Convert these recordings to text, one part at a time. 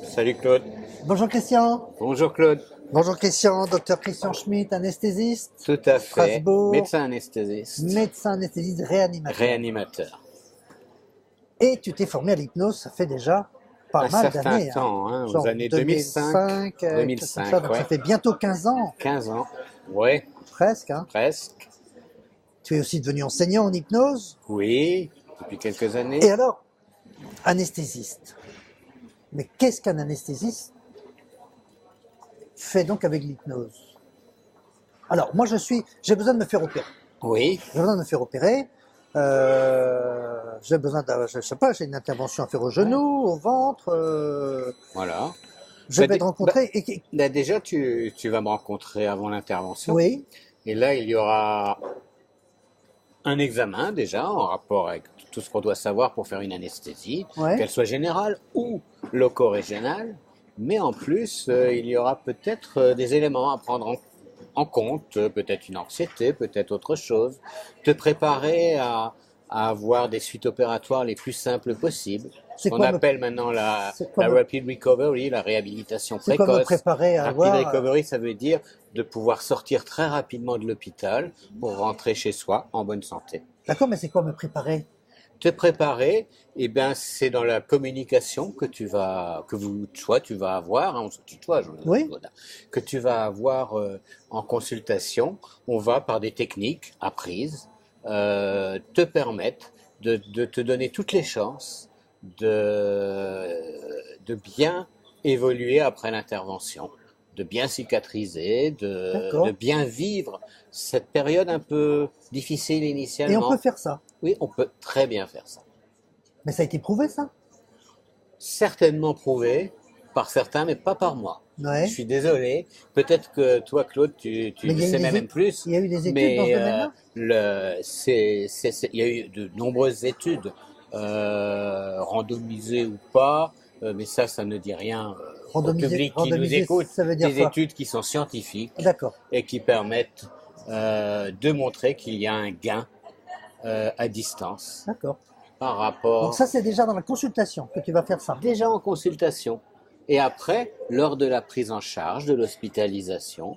Salut Claude. Bonjour Christian. Bonjour Claude. Bonjour Christian, docteur Christian Schmitt, anesthésiste, Tout à fait. Strasbourg, Médecin anesthésiste. médecin anesthésiste, réanimateur. Réanimateur. Et tu t'es formé à l'hypnose, ça fait déjà pas Un mal certain d'années. temps, hein, aux Genre années 2005. 2005, donc ouais. ça fait bientôt 15 ans, 15 ans. Ouais, presque. Hein. presque. Tu es aussi devenu enseignant en hypnose. Oui, depuis quelques années. Et alors, anesthésiste. Mais qu'est-ce qu'un anesthésiste fait donc avec l'hypnose? Alors, moi j'ai besoin de me faire opérer. Oui, J'ai besoin de me faire opérer. J'ai besoin je sais pas, j'ai une intervention à faire au genou, au ventre. voilà. Je Bah, vais te rencontrer. Là, déjà, tu vas me rencontrer avant l'intervention. Oui, Et là, il y aura un examen déjà en rapport avec tout ce qu'on doit savoir pour faire une anesthésie, ouais. qu'elle soit générale ou loco-régionale. Mais en plus, il y aura peut-être des éléments à prendre en compte, peut-être une anxiété, peut-être autre chose. Te préparer à avoir des suites opératoires les plus simples possibles. Ce C'est qu'on quoi appelle maintenant la c'est quoi rapid recovery, la réhabilitation C'est quoi me précoce. préparer à Rapid avoir recovery, ça veut dire de pouvoir sortir très rapidement de l'hôpital pour rentrer chez soi en bonne santé. D'accord, mais c'est quoi me préparer? Te préparer, eh ben, c'est dans la communication que tu vas avoir, hein, on se tutoie, Oui. que tu vas avoir en consultation. On va par des techniques apprises te permettre de te donner toutes les chances de bien évoluer après l'intervention, de bien cicatriser, D'accord. de bien vivre cette période un peu difficile Et initialement. on peut faire ça. Oui, on peut très bien faire ça. Mais ça a été prouvé, ça? Certainement prouvé par certains, mais pas par moi. Ouais. Je suis désolé. Peut-être que toi, Claude, tu Mais il y a eu sais des même plus. Il y a eu des études Mais dans ce domaine-là? il y a eu de nombreuses études, randomisées ou pas, mais ça ne dit rien au public qui nous écoute. Ça veut dire Des quoi? études qui sont scientifiques D'accord. et qui permettent de montrer qu'il y a un gain à distance D'accord. par Donc rapport ça, c'est déjà dans la consultation que tu vas faire ça. déjà en consultation. Et après, lors de la prise en charge, de l'hospitalisation,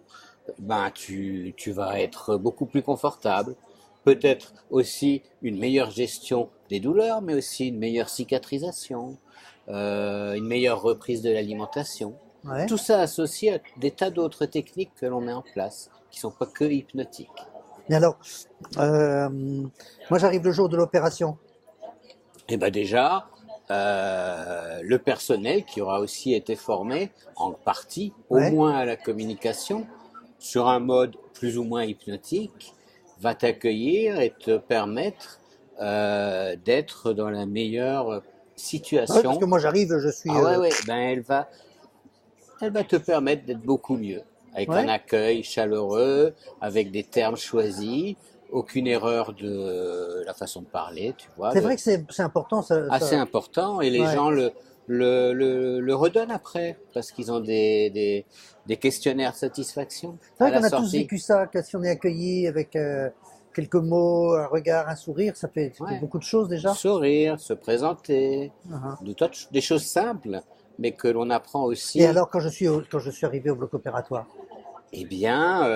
ben tu vas être beaucoup plus confortable. Peut-être aussi une meilleure gestion des douleurs, mais aussi une meilleure cicatrisation, une meilleure reprise de l'alimentation. Ouais. Tout ça associé à des tas d'autres techniques que l'on met en place, qui sont pas que hypnotiques. Mais alors, moi j'arrive le jour de l'opération. Et ben déjà, le personnel qui aura aussi été formé en partie, au Ouais. moins à la communication, sur un mode plus ou moins hypnotique, va t'accueillir et te permettre d'être dans la meilleure Ouais, situation. parce que moi j'arrive, je suis. Ah ouais, ouais, ben elle va te permettre d'être beaucoup mieux, avec Ouais. un accueil chaleureux, avec des termes choisis, aucune erreur de la façon de parler, tu vois. C'est vrai que c'est important. Assez important, et les Ouais. gens le redonnent après, parce qu'ils ont des questionnaires de satisfaction C'est à vrai qu'on la a tous sortie. vécu ça, que si on est accueilli avec quelques mots, un regard, un sourire, ça fait Ouais. beaucoup de choses déjà. Sourire, se présenter, Uh-huh. des choses simples, mais que l'on apprend aussi. Et alors quand je suis arrivé au bloc opératoire, Eh bien,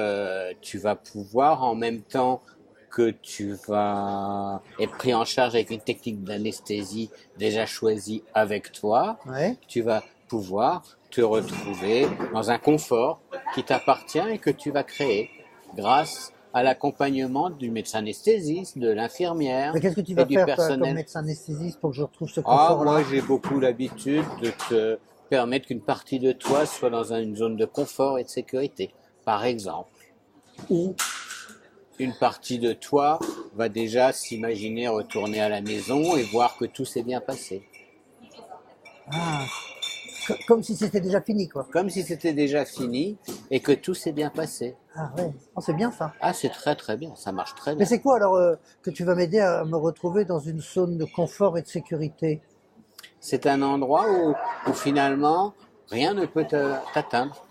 tu vas pouvoir, en même temps que tu vas être pris en charge avec une technique d'anesthésie déjà choisie avec toi, ouais. tu vas pouvoir te retrouver dans un confort qui t'appartient et que tu vas créer grâce à l'accompagnement du médecin anesthésiste, de l'infirmière Mais qu'est-ce que tu et vas du faire toi, comme personnel. médecin anesthésiste pour que je retrouve ce Ah, confort-là? moi j'ai beaucoup l'habitude de te permettre qu'une partie de toi soit dans une zone de confort et de sécurité, par exemple. Ou une partie de toi va déjà s'imaginer retourner à la maison et voir que tout s'est bien passé. Ah, comme si c'était déjà fini, quoi. Comme si c'était déjà fini et que tout s'est bien passé. Ah ouais, oh, c'est bien ça. Ah, c'est très très bien, ça marche très Mais bien. c'est quoi alors que tu vas m'aider à me retrouver dans une zone de confort et de sécurité? C'est un endroit où finalement rien ne peut t'atteindre.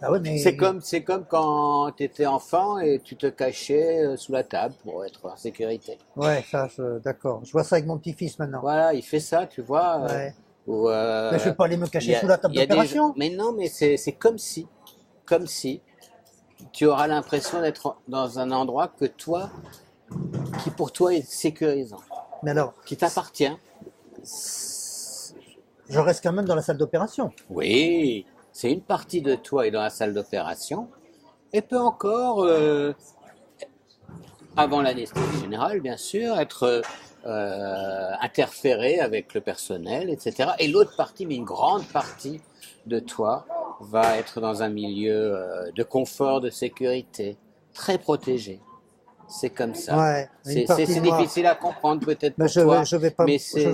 Ah ouais, C'est comme quand tu étais enfant et tu te cachais sous la table pour être en sécurité. Ouais, ça, d'accord. Je vois ça avec mon petit-fils maintenant. Voilà, il fait ça, tu vois. Ouais. Ou, Mais je vais pas aller me cacher sous la table il y a des gens- d'opération. mais non, mais c'est comme si tu auras l'impression d'être dans un endroit qui pour toi est sécurisant, Mais alors, qui t'appartient. je reste quand même dans la salle d'opération. Oui, c'est une partie de toi est dans la salle d'opération et peut encore, avant l'anesthésie générale, bien sûr, être interféré avec le personnel, etc. Et l'autre partie, mais une grande partie de toi, va être dans un milieu de confort, de sécurité, très protégé. C'est comme ça. Ouais, une partie C'est de moi. difficile à comprendre peut-être Mais pour toi, je vais pas, mais c'est... je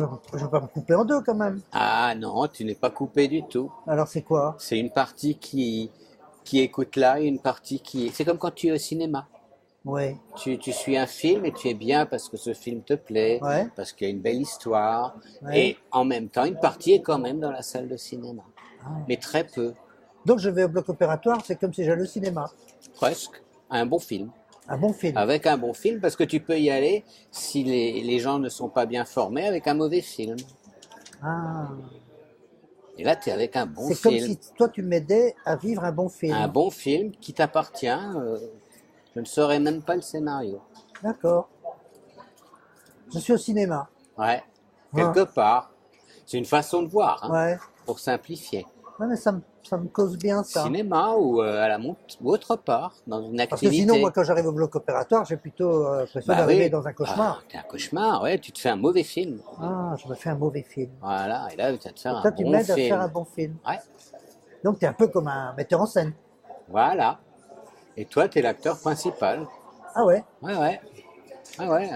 vais pas me couper en deux quand même. Ah non, tu n'es pas coupé du tout. Alors c'est quoi? C'est une partie qui écoute là et une partie qui... C'est comme quand tu es au cinéma. Ouais, Tu suis un film et tu es bien parce que ce film te plaît, ouais, parce qu'il y a une belle histoire. ouais. Et en même temps, une partie est quand même dans la salle de cinéma. Ah. Mais très peu, Donc je vais au bloc opératoire, c'est comme si j'allais au cinéma. presque. Un bon film. Un bon film. Avec un bon film, parce que tu peux y aller si les gens ne sont pas bien formés avec un mauvais film. Ah. Et là, tu es avec un bon C'est comme film. si toi tu m'aidais à vivre un bon film. Un bon film qui t'appartient. Je ne saurais même pas le scénario. D'accord. Je suis au cinéma. Ouais, quelque part. C'est une façon de voir, hein, Ouais. pour simplifier. Ouais, mais ça me cause bien ça. Cinéma ou à la montre ou autre part, dans une Parce que activité. sinon, moi, quand j'arrive au bloc opératoire, j'ai plutôt l'impression Bah d'arriver oui. dans un cauchemar. Ah, t'es un cauchemar, ouais, tu te fais un mauvais film. Ah, je me fais un mauvais film. Voilà, et là, tu vas te faire Et toi, un tu bon m'aides à film. faire un bon film. Ouais, Donc, tu es un peu comme un metteur en scène. voilà. Et toi, tu es l'acteur principal. Ah ouais. Ouais, ouais. Ouais, ouais.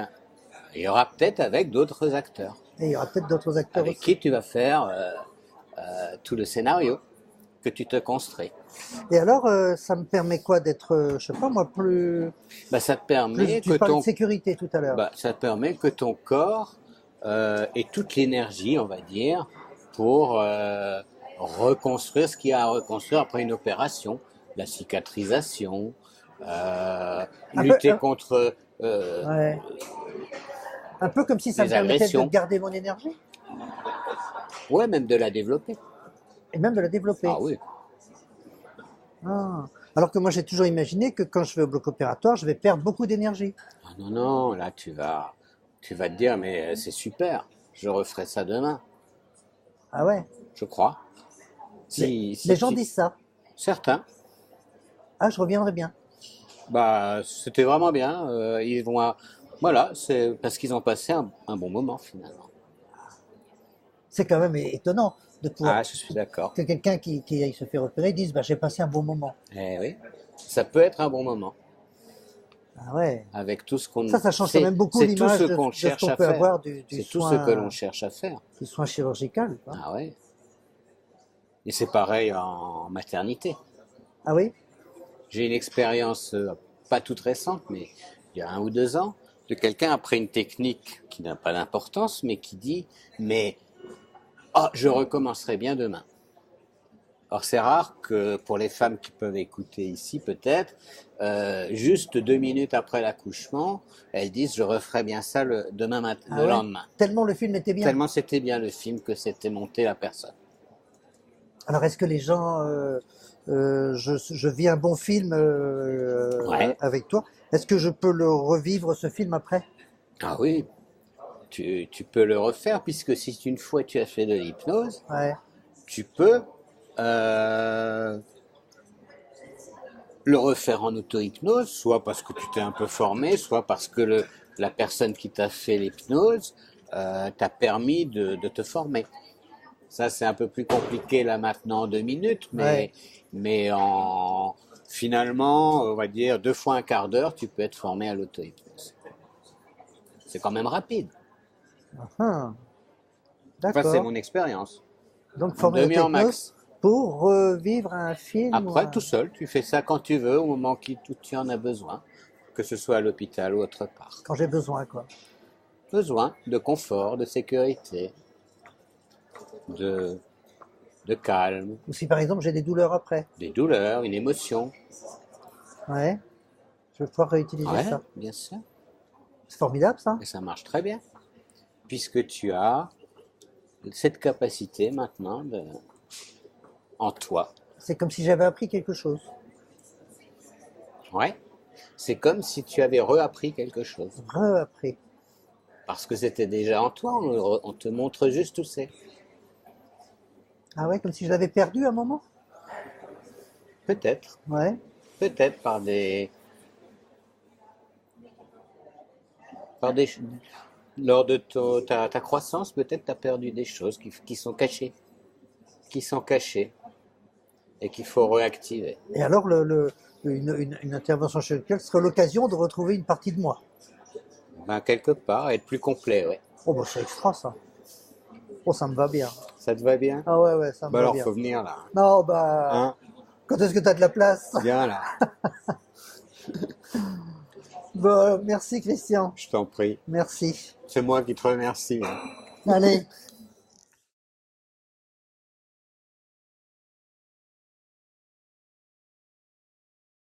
Il y aura peut-être avec d'autres acteurs, Et il y aura peut-être d'autres acteurs avec aussi. qui tu vas faire tout le scénario que tu te construis. Et alors, ça me permet quoi d'être, je sais pas moi, plus... Bah, ça te permet Tu que parlais ton de sécurité tout à l'heure. Bah, ça te permet que ton corps ait toute l'énergie, on va dire, pour reconstruire ce qu'il y a à reconstruire après une opération, la cicatrisation, lutter contre Ouais. Un peu comme si ça les me permettait agressions. de garder mon énergie Ouais, même de la développer. et même de la développer. Ah oui. Ah. Alors que moi, j'ai toujours imaginé que quand je vais au bloc opératoire, je vais perdre beaucoup d'énergie. Ah non, non, là tu vas te dire, mais c'est super, je referai ça demain, Ah ouais. je crois. Les gens disent ça. Certains. Ah, je reviendrai bien. Bah, c'était vraiment bien. Ils vont, voilà, c'est parce qu'ils ont passé un bon moment finalement. C'est quand même étonnant de pouvoir Ah, je suis d'accord. que quelqu'un qui se fait repérer dise bah, j'ai passé un bon moment. Eh oui, ça peut être un bon moment Ah ouais. avec tout ce qu'on. Ça change quand même beaucoup C'est tout l'image ce de qu'on ce cherche qu'on à peut faire. avoir du C'est tout soin, ce que l'on cherche à faire. du soin chirurgical. Quoi. Ah ouais. Et c'est pareil en maternité. Ah oui. J'ai une expérience pas toute récente, mais il y a 1 ou 2 ans, de quelqu'un après une technique qui n'a pas d'importance, mais qui dit, mais je recommencerai bien demain. Or c'est rare que pour les femmes qui peuvent écouter ici peut-être, juste 2 minutes après l'accouchement, elles disent je referai bien ça le Ah ouais. lendemain. Tellement le film était bien. Tellement c'était bien le film que c'était monté la personne. Alors est-ce que les gens, je vis un bon film Ouais. avec toi, est-ce que je peux le revivre ce film après? Ah oui, tu peux le refaire puisque si une fois tu as fait de l'hypnose, Ouais. tu peux le refaire en auto-hypnose, soit parce que tu t'es un peu formé, soit parce que la personne qui t'a fait l'hypnose t'a permis de te former. Ça, c'est un peu plus compliqué là maintenant en 2 minutes, Ouais. mais finalement, on va dire 2 fois un quart d'heure, tu peux être formé à l'auto-hypnose. C'est quand même rapide. Ah, Enfin, d'accord. c'est mon expérience. Donc Une former demi-heure l'auto-hypnose max. pour revivre un film. Après, tout seul, tu fais ça quand tu veux, au moment où tu en as besoin, que ce soit à l'hôpital ou autre part. Quand j'ai besoin, quoi. Besoin de confort, de sécurité, de de calme, Ou si par exemple j'ai des douleurs après. des douleurs, une émotion. Ouais. Je vais pouvoir réutiliser Ouais, ça. bien sûr. C'est formidable ça. Et ça marche très bien. Puisque tu as cette capacité maintenant en toi. C'est comme si j'avais appris quelque chose. Ouais. C'est comme si tu avais reappris quelque chose. Réappris. Parce que c'était déjà en toi, on te montre juste où c'est. Ah ouais, comme si je l'avais perdu à un moment. Peut-être, Ouais. peut-être par des, lors de ta croissance, peut-être tu as perdu des choses qui sont cachées, et qu'il faut réactiver. Et alors une intervention chez le client serait l'occasion de retrouver une partie de moi. Ben, quelque part, être plus complet, ouais. Oh bah c'est extra ça. Oh ça me va bien. Ça te va bien? Ah ouais ouais ça me Ben va alors, bien. faut venir là. Non bah Hein? quand est-ce que tu as de la place? Viens là, Bon, merci Christian. je t'en prie. Merci. C'est moi qui te remercie, hein. Allez.